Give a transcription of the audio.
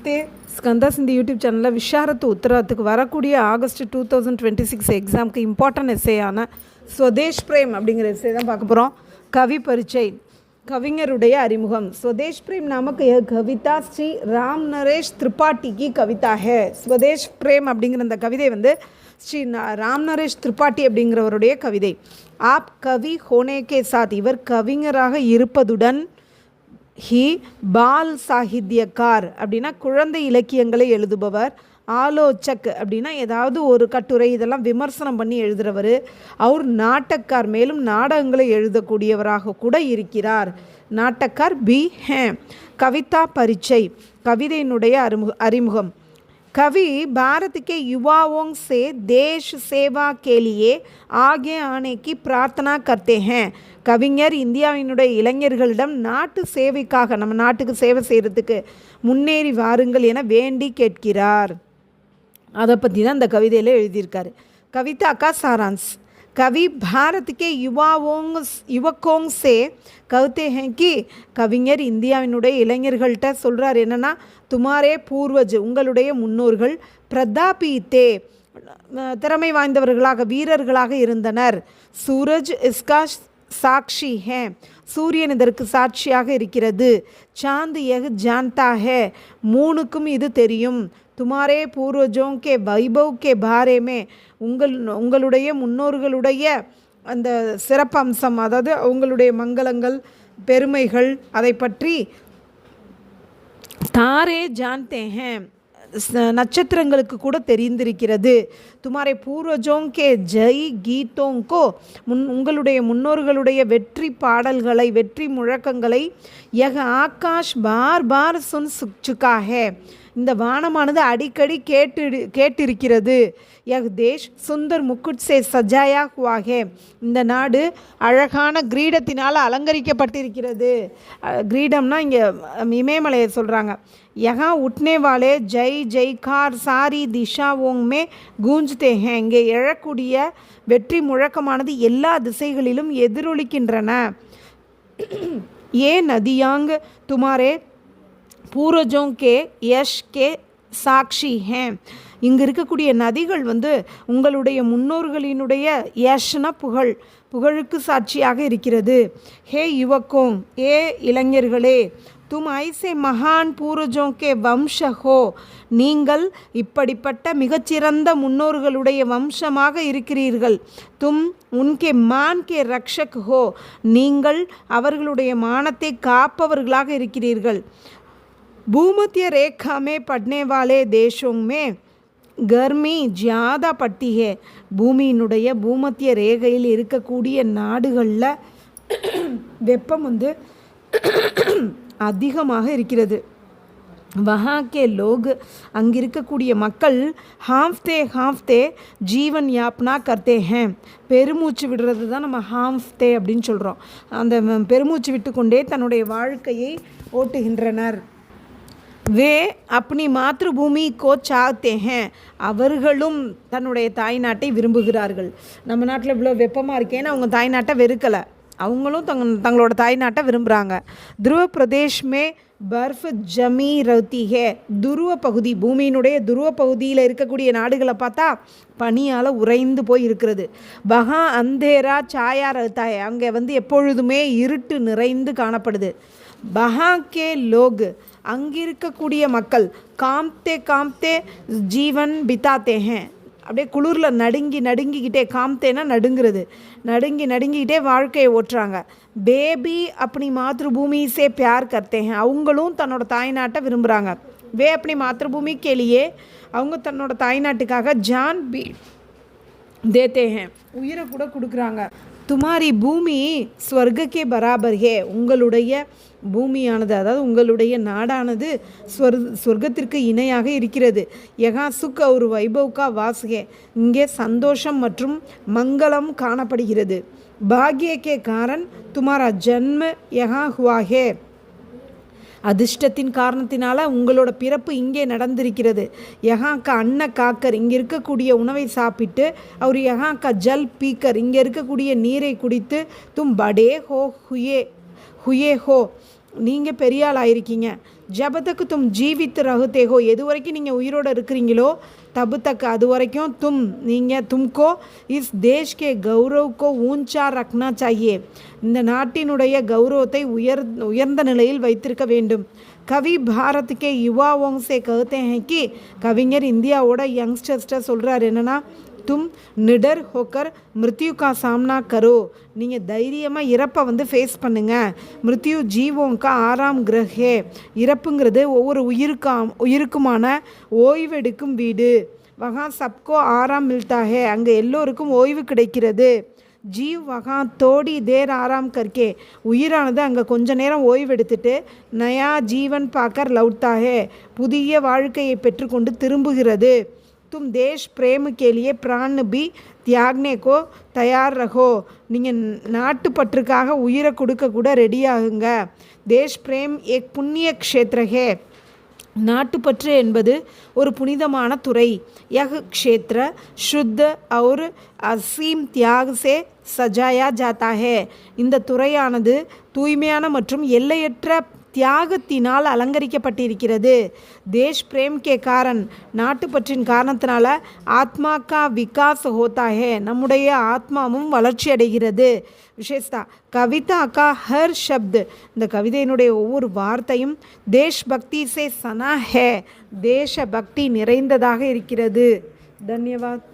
நமஸ்தே. ஸ்கந்தா சிந்தி யூடியூப் சேனலில் விஷாரத்து உத்தராத்துக்கு வரக்கூடிய ஆகஸ்ட் 2026 எக்ஸாமுக்கு இம்பார்ட்டன்ட் எஸ்ஸேயான ஸ்வதேஷ் பிரேம் அப்படிங்கிற எஸ்ஸே தான் பார்க்க போகிறோம். கவி பரிச்சை, கவிஞருடைய அறிமுகம். ஸ்வதேஷ் பிரேம் நாமக்கு கவிதா ஸ்ரீ ராம் நரேஷ் திரிபாठी की கவிதா है. ஸ்வதேஷ் பிரேம் அப்படிங்கிற அந்த கவிதை வந்து ஸ்ரீ ராம் நரேஷ் திரிபாठी அப்படிங்கிறவருடைய கவிதை. ஆப் கவி ஹோனே கே சாத், இவர் கவிஞராக இருப்பதுடன் ஹி பால் சாகித்யக்கார் அப்படின்னா குழந்தை இலக்கியங்களை எழுதுபவர், ஆலோசக் அப்படின்னா ஏதாவது ஒரு கட்டுரை இதெல்லாம் விமர்சனம் பண்ணி எழுதுகிறவர், அவர் நாட்டக்கார் மேலும் நாடகங்களை எழுதக்கூடியவராக கூட இருக்கிறார். நாட்டக்கார் பி ஹே. கவிதா பரிச்சை, கவிதையினுடைய அறிமுகம். कवि भारत के युवाओं से देश सेवा के लिए आगे आने की प्रार्थना करते हैं. கவிஞர் இந்தியாவினுடைய இளைஞர்களிடம் நாட்டு சேவைக்காக, நம்ம நாட்டுக்கு சேவை செய்கிறதுக்கு முன்னேறி வாருங்கள் என வேண்டி கேட்கிறார். அதை பற்றி தான் இந்த கவிதையில் எழுதியிருக்காரு. கவிதா கா சாராंश. कवि भारत के युवकों से कहते हैं कि கவிஞர் இந்தியாவினுடைய இளைஞர்கள்ட்ட சொல்கிறார் என்னென்னா, துமாரே பூர்வஜ், உங்களுடைய முன்னோர்கள், பிரதாபீத்தே திறமை வாய்ந்தவர்களாக வீரர்களாக இருந்தனர். சூரஜ் இஸ்கா சாட்சி ஹே, சூரியன் இதற்கு சாட்சியாக இருக்கிறது. சாந்த் யஹ் ஜான்தா ஹே, மூணுக்கும் இது தெரியும். துமாரே பூர்வஜோं के வைபவ் के बारे में, உங்களுடைய முன்னோர்களுடைய அந்த சிறப்பம்சம், அதாவது அவங்களுடைய மங்களங்கள் பெருமைகள் அதை பற்றி தாரே ஜான்தே ஹே, நட்சத்திரங்களுக்கு கூட தெரிந்திருக்கிறது. துமாரே பூர்வஜோं के ஜெய் கீதோं को, உங்களுடைய முன்னோர்களுடைய வெற்றி பாடல்களை வெற்றி முழக்கங்களை யஹ் ஆகாஷ் பார் பார் சுன் சுக்கா ஹே, இந்த வானமானது அடிக்கடி கேட்டிருக்கிறது. யஹ் தேஷ் சுந்தர் முக்குட் சே சஜாயா ஹுவா ஹே, இந்த நாடு அழகான கிரீடத்தினால் அலங்கரிக்கப்பட்டிருக்கிறது. கிரீடம்னா இங்கே இமயமலையை சொல்கிறாங்க. யஹா உட்னே வாலே ஜெய் ஜெய்கார் சாரி திஷாவோங்மே கூஞ்சுதே ஹே, இங்கே எழக்கூடிய வெற்றி முழக்கமானது எல்லா திசைகளிலும் எதிரொலிக்கின்றன. ஏ நதியாங் துமாரே பூர்வஜோं के यश के சாட்சி ஹே, இங்கே இருக்கக்கூடிய நதிகள் வந்து உங்களுடைய முன்னோர்களினுடைய யஷ்னா புகழுக்கு சாட்சியாக இருக்கிறது. ஹே யுவக்கோம், ஏ இளைஞர்களே, தும் ஐசே மகான் பூர்வஜோं के வம்ச ஹோ, நீங்கள் இப்படிப்பட்ட மிகச்சிறந்த முன்னோர்களுடைய வம்சமாக இருக்கிறீர்கள். தும் உன்கே மான் கே ரக்ஷக் ஹோ, நீங்கள் அவர்களுடைய மானத்தை காப்பவர்களாக இருக்கிறீர்கள். भूमध्य रेखा में पड़ने वाले देशों में गर्मी ज़्यादा पड़ती है. பூமியினுடைய பூமத்திய ரேகையில் இருக்கக்கூடிய நாடுகளில் வெப்பம் வந்து அதிகமாக இருக்கிறது. வஹாக்கே லோக், அங்கே இருக்கக்கூடிய மக்கள் ஹாஃப்தே ஜீவன் யாப்னா கர்த்தே ஹே, பெருமூச்சு விடுறது தான் நம்ம ஹாஃப்தே அப்படின்னு சொல்கிறோம். அந்த பெருமூச்சு விட்டுக்கொண்டே தன்னுடைய வாழ்க்கையை ஓட்டுகின்றனர். வே அப்பனி மாத்ருபூமி கோ சாத்தே ஹே, அவர்களும் தன்னுடைய தாய்நாட்டை விரும்புகிறார்கள். நம்ம நாட்டில் இவ்வளோ வெப்பமாக இருக்கேன்னு அவங்க தாய்நாட்டை வெறுக்கலை, அவங்களும் தங்களோட தாய்நாட்டை விரும்புகிறாங்க. துருவ பிரதேஷ்மே பர்ஃப் ஜமி ரத்தி ஹே, துருவ பகுதி, பூமியினுடைய துருவ பகுதியில் இருக்கக்கூடிய நாடுகளை பார்த்தா பனியால் உறைந்து போய் இருக்கிறது. வஹா அந்தேரா சாயா ரத்தா ஹே, அங்கே வந்து எப்பொழுதுமே இருட்டு நிறைந்து காணப்படுது. வஹாக்கே லோக், அங்கிருக்கக்கூடிய மக்கள் காம்தே ஜீவன் பிதாத்தே ஹே, அப்படியே குளிரில் நடுங்கிக்கிட்டே, காம்தேனா நடுங்கிறது, நடுங்கிக்கிட்டே வாழ்க்கையை ஓட்டுறாங்க. பேபி அப்படி மாத்ருபூமி சே பியார் கர்த்தே ஹே, அவங்களும் தன்னோட தாய்நாட்டை விரும்புகிறாங்க. வே அப்படி மாத்ருபூமி கேலியே, அவங்க தன்னோட தாய்நாட்டுக்காக ஜான் பி தேத்தே ஹே, உயிரை கூட கொடுக்குறாங்க. துமாரி பூமி ஸ்வர்கக்கே பராபர் ஹே, உங்களுடைய பூமியானது, அதாவது உங்களுடைய நாடானது சொர்க்கத்திற்கு இணையாக இருக்கிறது. யகா சுக் ஒரு வைபவ்கா வாசுகே, இங்கே சந்தோஷம் மற்றும் மங்களம் காணப்படுகிறது. பாக்யக்கே காரன் துமாரா ஜன்ம யகா ஹுவாஹே, அதிர்ஷ்டத்தின் காரணத்தினால உங்களோட பிறப்பு இங்கே நடந்திருக்கிறது. யஹாக்கா அன்ன காக்கர், இங்கே இருக்கக்கூடிய உணவை சாப்பிட்டு, அவர் யஹாக்கா ஜல் பீக்கர், இங்கே இருக்கக்கூடிய நீரை குடித்து, தும் படே ஹோ ஹுயே ஹோ, நீங்கள் பெரிய ஆள் ஆயிருக்கீங்க. जब तक तुम जीवित रहते हो எது வரைக்கும் நீங்கள் உயிரோடு இருக்கிறீங்களோ तब तक அது வரைக்கும் तुमको इस देश के गौरव को ऊंचा रखना चाहिए இந்த நாட்டினுடைய கௌரவத்தை உயர்ந்த நிலையில் வைத்திருக்க வேண்டும். कवि भारत के युवाओं से कहते हैं कि கவிஞர் இந்தியாவோட யங்ஸ்டர்ஸ்ட்டை சொல்கிறார் என்னென்னா तुम निडर होकर मृत्यु का सामना करो நீங்கள் தைரியமாக இறப்பை ஃபேஸ் பண்ணுங்கள். மிருத்யு ஜீவோं का ஆறாம் கிரக இறப்புங்கிறது ஒவ்வொரு உயிருக்குமான ஓய்வெடுக்கும் வீடு. வகா சப்கோ ஆறாம் மில்தா ஹே அங்கே எல்லோருக்கும் ஓய்வு கிடைக்கிறது. ஜீவ் வகா தோடி தேர் ஆறாம் கர்க்கே உயிரானது அங்கே கொஞ்ச நேரம் ஓய்வெடுத்துட்டு நயா ஜீவன் பாக்கர் லவுட்டா ஹே புதிய வாழ்க்கையை பெற்றுக்கொண்டு திரும்புகிறது. तुम देश प्रेम के लिए प्राण भी त्यागने को तैयार रहो நீங்கள் நாட்டுப்பற்றுக்காக உயிரை கொடுக்க கூட ரெடியாகுங்க. தேஷ் பிரேம் ஏக் புண்ணிய க்ஷேத்ர ஹே நாட்டுப்பற்று என்பது ஒரு புனிதமான துறை. யஹ் க்ஷேத்ர शुद्ध और असीम त्याग से सजाया जाता है இந்த துறையானது தூய்மையான மற்றும் எல்லையற்ற தியாகத்தினால் அலங்கரிக்கப்பட்டிருக்கிறது. தேஷ் பிரேம் கே காரன் நாட்டுப்பற்றின் காரணத்தினால ஆத்மா கா விகாஸ் ஹோத்தா ஹே நம்முடைய ஆத்மாவும் வளர்ச்சி அடைகிறது. விசேஷதா கவிதா கா ஹர் ஷப்த் இந்த கவிதையினுடைய ஒவ்வொரு வார்த்தையும் தேஷ் பக்தி சே சனா ஹே தேச பக்தி நிறைந்ததாக இருக்கிறது. தன்யவாத்.